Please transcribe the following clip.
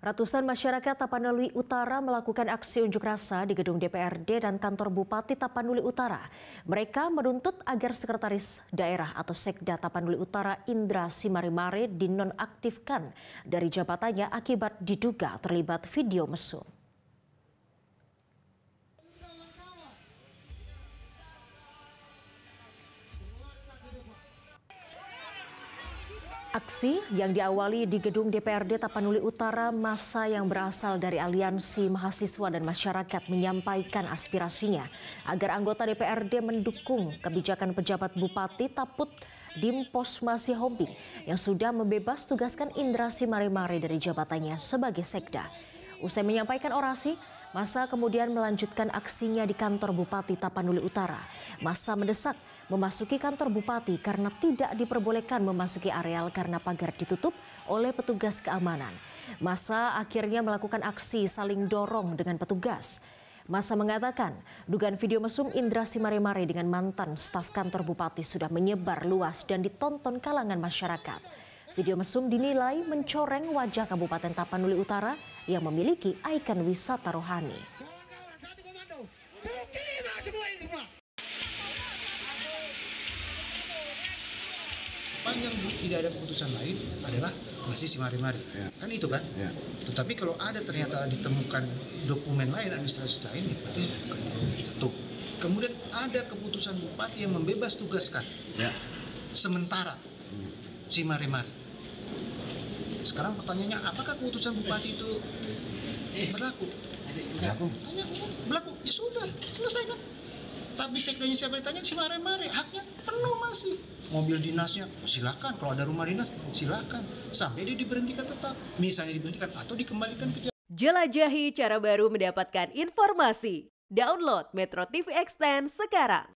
Ratusan masyarakat Tapanuli Utara melakukan aksi unjuk rasa di gedung DPRD dan kantor Bupati Tapanuli Utara. Mereka menuntut agar Sekretaris Daerah atau Sekda Tapanuli Utara Indra Simarimare dinonaktifkan dari jabatannya akibat diduga terlibat video mesum. Aksi yang diawali di gedung DPRD Tapanuli Utara, massa yang berasal dari Aliansi Mahasiswa dan Masyarakat menyampaikan aspirasinya agar anggota DPRD mendukung kebijakan pejabat Bupati Taput Dimpos Masihombi yang sudah membebas tugaskan Indra Simarimare dari jabatannya sebagai sekda. Usai menyampaikan orasi, massa kemudian melanjutkan aksinya di kantor Bupati Tapanuli Utara. Massa mendesak memasuki kantor Bupati karena tidak diperbolehkan memasuki areal karena pagar ditutup oleh petugas keamanan. Massa akhirnya melakukan aksi saling dorong dengan petugas. Massa mengatakan dugaan video mesum Indra Simarimare dengan mantan staf kantor Bupati sudah menyebar luas dan ditonton kalangan masyarakat. Video mesum dinilai mencoreng wajah Kabupaten Tapanuli Utara yang memiliki ikon wisata rohani. Yang tidak ada keputusan lain adalah masih Simarimare, kan itu kan. Tetapi kalau ada ternyata ditemukan dokumen lain, administrasi lain, berarti bukan itu. Kemudian ada keputusan bupati yang membebas tugaskan sementara Simarimare. Sekarang pertanyaannya, apakah keputusan bupati itu berlaku? Berlaku, ya sudah, selesai kan. Tapi sekdanya siapa ditanya, Simarimare, haknya penuh masih. Mobil dinasnya silakan, kalau ada rumah dinas silakan, sampai dia diberhentikan tetap. Misalnya diberhentikan atau dikembalikan ke jalan. Jelajahi cara baru mendapatkan informasi. Download Metro TV Extend sekarang.